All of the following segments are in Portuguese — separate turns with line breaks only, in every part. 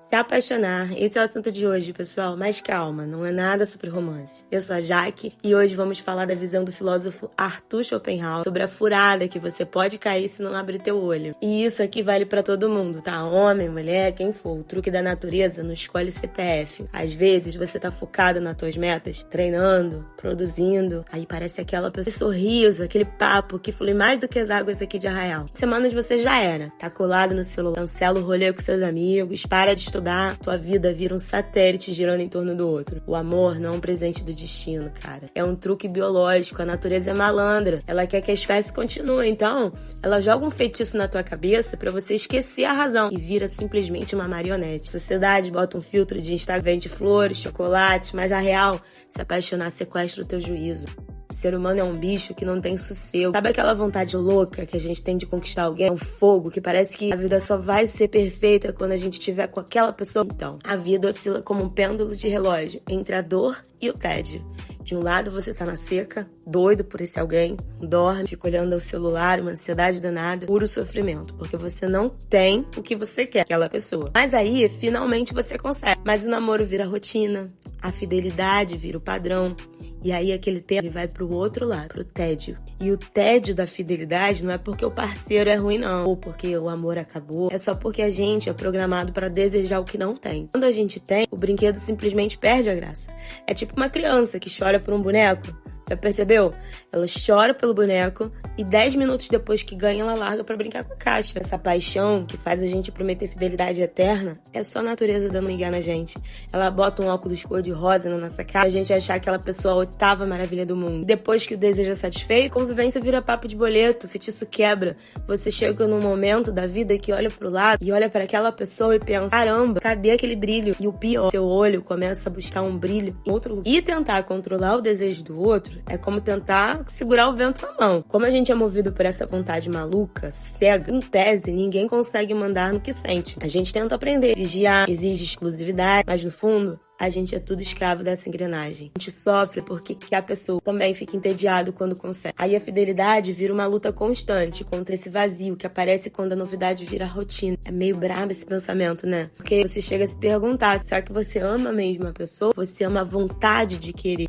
Se apaixonar, esse é o assunto de hoje, pessoal. Mas calma, não é nada sobre romance. Eu sou a Jaque e hoje vamos falar da visão do filósofo Arthur Schopenhauer sobre a furada que você pode cair se não abrir teu olho. E isso aqui vale pra todo mundo, tá? Homem, mulher, quem for. O truque da natureza não escolhe CPF. Às vezes você tá focado nas tuas metas, treinando, produzindo. Aí parece aquela pessoa de sorriso, aquele papo que flui mais do que as águas aqui de Arraial. Semanas você já era. Tá colado no celular, cancela o rolê com seus amigos, para de estudar, tua vida vira um satélite girando em torno do outro. O amor não é um presente do destino, cara. É um truque biológico, a natureza é malandra. Ela quer que a espécie continue, então ela joga um feitiço na tua cabeça pra você esquecer a razão e vira simplesmente uma marionete. A sociedade bota um filtro de Instagram, vende flores, chocolates, mas a real, se apaixonar sequestra o teu juízo. O ser humano é um bicho que não tem sossego. Sabe aquela vontade louca que a gente tem de conquistar alguém? É um fogo que parece que a vida só vai ser perfeita quando a gente estiver com aquela pessoa. Então, a vida oscila como um pêndulo de relógio entre a dor e o tédio. De um lado você tá na seca, doido por esse alguém, dorme, fica olhando ao celular, uma ansiedade danada, puro sofrimento, porque você não tem o que você quer, aquela pessoa. Mas aí, finalmente você consegue. Mas o namoro vira rotina, a fidelidade vira o padrão, e aí aquele tempo vai pro outro lado, pro tédio. E o tédio da fidelidade não é porque o parceiro é ruim, não, ou porque o amor acabou, é só porque a gente é programado pra desejar o que não tem. Quando a gente tem, o brinquedo simplesmente perde a graça. É tipo uma criança que chora por um boneco. Já percebeu? Ela chora pelo boneco e 10 minutos depois que ganha, ela larga pra brincar com a caixa. Essa paixão que faz a gente prometer fidelidade eterna é só a natureza dando ligar na gente. Ela bota um óculos cor-de-rosa na nossa cara, a gente achar aquela pessoa a oitava maravilha do mundo. Depois que o desejo é satisfeito, convivência vira papo de boleto, feitiço quebra. Você chega num momento da vida que olha pro lado e olha pra aquela pessoa e pensa, caramba, cadê aquele brilho? E o pior, seu olho começa a buscar um brilho em outro lugar. E tentar controlar o desejo do outro é como tentar segurar o vento com a mão. Como a gente é movido por essa vontade maluca, cega, em tese, ninguém consegue mandar no que sente. A gente tenta aprender, vigiar, exige exclusividade, mas no fundo, a gente é tudo escravo dessa engrenagem. A gente sofre porque a pessoa também fica entediado quando consegue. Aí a fidelidade vira uma luta constante contra esse vazio que aparece quando a novidade vira rotina. É meio brabo esse pensamento, né? Porque você chega a se perguntar, será que você ama mesmo a pessoa? Você ama a vontade de querer?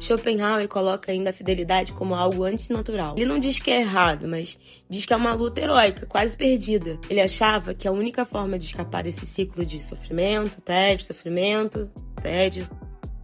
Schopenhauer coloca ainda a fidelidade como algo antinatural. Ele não diz que é errado, mas diz que é uma luta heróica, quase perdida. Ele achava que a única forma de escapar desse ciclo de sofrimento, tédio,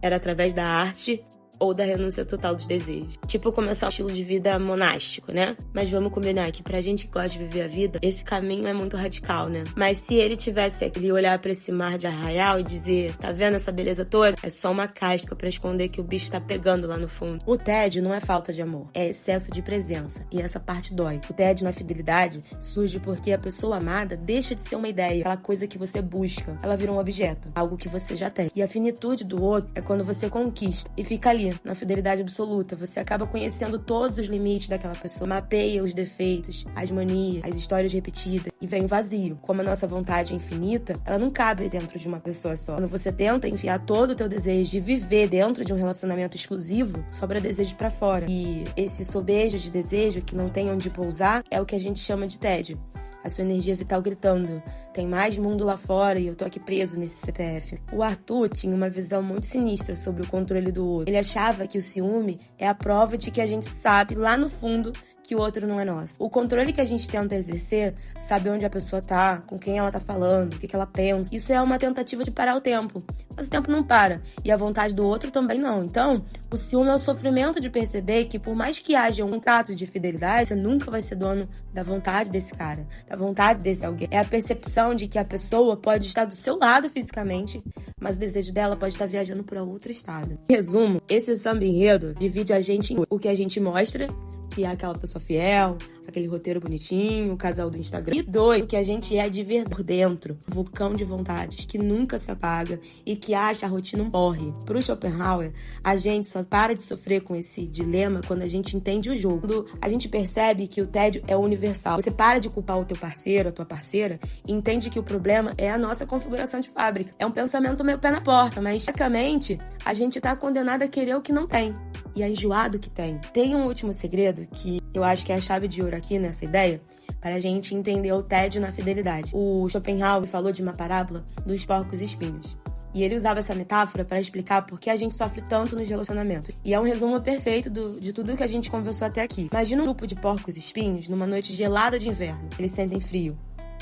era através da arte ou da renúncia total dos desejos. Tipo começar um estilo de vida monástico, né? Mas vamos combinar que pra gente que gosta de viver a vida, esse caminho é muito radical, né? Mas se ele tivesse aquele olhar pra esse mar de Arraial e dizer, tá vendo essa beleza toda? É só uma casca pra esconder que o bicho tá pegando lá no fundo. O tédio não é falta de amor, é excesso de presença. E essa parte dói. O tédio na fidelidade surge porque a pessoa amada deixa de ser uma ideia, aquela coisa que você busca. Ela vira um objeto, algo que você já tem. E a finitude do outro é quando você conquista e fica ali, na fidelidade absoluta. Você acaba conhecendo todos os limites daquela pessoa, mapeia os defeitos, as manias, as histórias repetidas e vem o vazio. Como a nossa vontade é infinita, ela não cabe dentro de uma pessoa só. Quando você tenta enfiar todo o teu desejo de viver dentro de um relacionamento exclusivo, sobra desejo pra fora. E esse sobejo de desejo que não tem onde pousar é o que a gente chama de tédio. A sua energia vital gritando, tem mais mundo lá fora e eu tô aqui preso nesse CPF. O Arthur tinha uma visão muito sinistra sobre o controle do outro. Ele achava que o ciúme é a prova de que a gente sabe, lá no fundo, que o outro não é nosso. O controle que a gente tenta exercer, saber onde a pessoa tá, com quem ela tá falando, o que ela pensa, isso é uma tentativa de parar o tempo. Mas o tempo não para, e a vontade do outro também não. Então, o ciúme é o sofrimento de perceber que por mais que haja um trato de fidelidade, você nunca vai ser dono da vontade desse cara, da vontade desse alguém. É a percepção de que a pessoa pode estar do seu lado fisicamente, mas o desejo dela pode estar viajando para outro estado. Em resumo, esse samba enredo divide a gente em o que a gente mostra, que é aquela pessoa fiel, aquele roteiro bonitinho, o casal do Instagram. E dois, o que a gente é de ver por dentro. Um vulcão de vontades que nunca se apaga e que acha a rotina um porre. Pro Schopenhauer, a gente só para de sofrer com esse dilema quando a gente entende o jogo. Quando a gente percebe que o tédio é universal. Você para de culpar o teu parceiro, a tua parceira, e entende que o problema é a nossa configuração de fábrica. É um pensamento meio pé na porta, mas basicamente a gente tá condenado a querer o que não tem e a enjoar do que tem. Tem um último segredo que eu acho que é a chave de ouro aqui nessa ideia para a gente entender o tédio na fidelidade. O Schopenhauer falou de uma parábola dos porcos espinhos. E ele usava essa metáfora para explicar por que a gente sofre tanto nos relacionamentos. E é um resumo perfeito de tudo que a gente conversou até aqui. Imagina um grupo de porcos espinhos numa noite gelada de inverno. Eles sentem frio.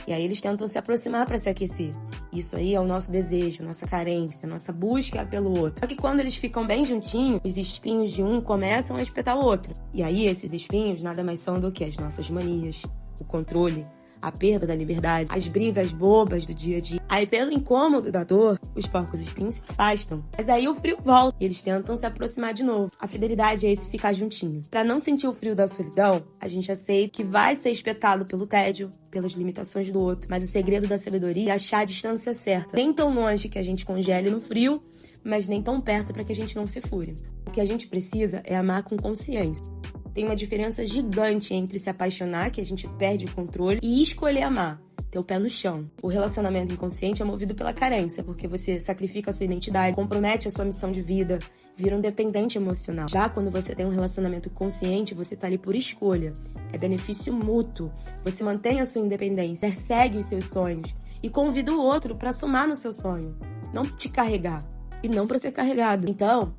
E aí eles tentam se aproximar para se aquecer. Isso aí é o nosso desejo, nossa carência, nossa busca pelo outro. Só que quando eles ficam bem juntinhos, os espinhos de um começam a espetar o outro. E aí esses espinhos nada mais são do que as nossas manias, o controle, a perda da liberdade, as brigas bobas do dia a dia. Aí, pelo incômodo da dor, os porcos espinhos se afastam. Mas aí o frio volta e eles tentam se aproximar de novo. A fidelidade é esse ficar juntinho. Pra não sentir o frio da solidão, a gente aceita que vai ser espetado pelo tédio, pelas limitações do outro. Mas o segredo da sabedoria é achar a distância certa. Nem tão longe que a gente congele no frio, mas nem tão perto para que a gente não se fure. O que a gente precisa é amar com consciência. Tem uma diferença gigante entre se apaixonar, que a gente perde o controle, e escolher amar, ter o pé no chão. O relacionamento inconsciente é movido pela carência, porque você sacrifica a sua identidade, compromete a sua missão de vida, vira um dependente emocional. Já quando você tem um relacionamento consciente, você tá ali por escolha. É benefício mútuo. Você mantém a sua independência, persegue os seus sonhos e convida o outro para somar no seu sonho. Não te carregar e não para ser carregado. Então,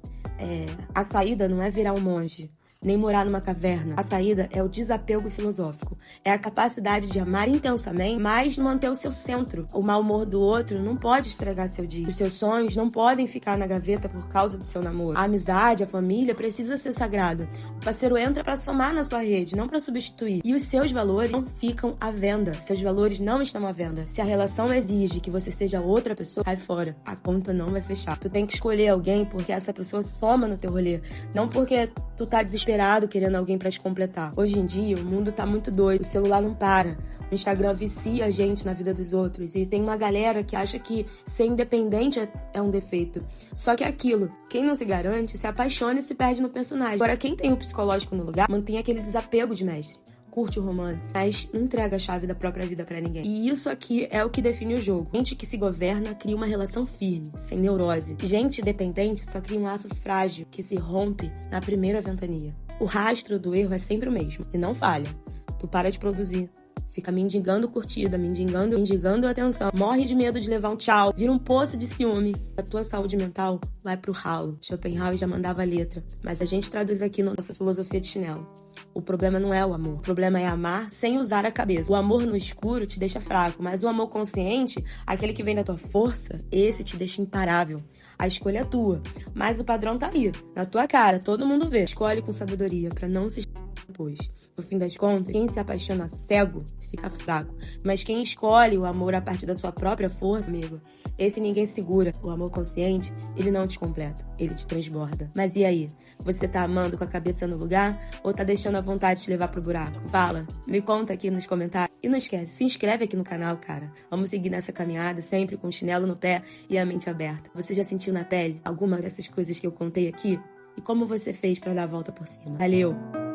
a saída não é virar um monge, nem morar numa caverna. A saída é o desapego filosófico. É a capacidade de amar intensamente, mas manter o seu centro. O mau humor do outro não pode estragar seu dia. Os seus sonhos não podem ficar na gaveta por causa do seu namoro. A amizade, a família precisa ser sagrada. O parceiro entra pra somar na sua rede, não pra substituir. E os seus valores não ficam à venda. Seus valores não estão à venda. Se a relação exige que você seja outra pessoa, sai fora. A conta não vai fechar. Tu tem que escolher alguém porque essa pessoa soma no teu rolê. Não porque tu tá desesperado querendo alguém pra te completar. Hoje em dia, o mundo tá muito doido, o celular não para, o Instagram vicia a gente na vida dos outros e tem uma galera que acha que ser independente é um defeito. Só que é aquilo, quem não se garante, se apaixona e se perde no personagem. Agora, quem tem o psicológico no lugar, mantém aquele desapego de mestre. Curte o romance, mas não entrega a chave da própria vida pra ninguém. E isso aqui é o que define o jogo. Gente que se governa cria uma relação firme, sem neurose. Gente dependente só cria um laço frágil que se rompe na primeira ventania. O rastro do erro é sempre o mesmo e não falha. Tu para de produzir. Fica mendigando curtida, mendigando atenção. Morre de medo de levar um tchau. Vira um poço de ciúme. A tua saúde mental vai pro ralo. Schopenhauer já mandava a letra. Mas a gente traduz aqui na nossa filosofia de chinelo. O problema não é o amor. O problema é amar sem usar a cabeça. O amor no escuro te deixa fraco, mas o amor consciente, aquele que vem da tua força, esse te deixa imparável. A escolha é tua, mas o padrão tá aí, na tua cara, todo mundo vê. Escolhe com sabedoria pra não se depois. No fim das contas, quem se apaixona cego fica fraco, mas quem escolhe o amor a partir da sua própria força, amigo, esse ninguém segura. O amor consciente, ele não te completa, ele te transborda. Mas e aí? Você tá amando com a cabeça no lugar ou tá deixando a vontade te levar pro buraco? Fala, me conta aqui nos comentários. E não esquece, se inscreve aqui no canal, cara. Vamos seguir nessa caminhada, sempre com o chinelo no pé e a mente aberta. Você já sentiu na pele alguma dessas coisas que eu contei aqui? E como você fez pra dar a volta por cima? Valeu!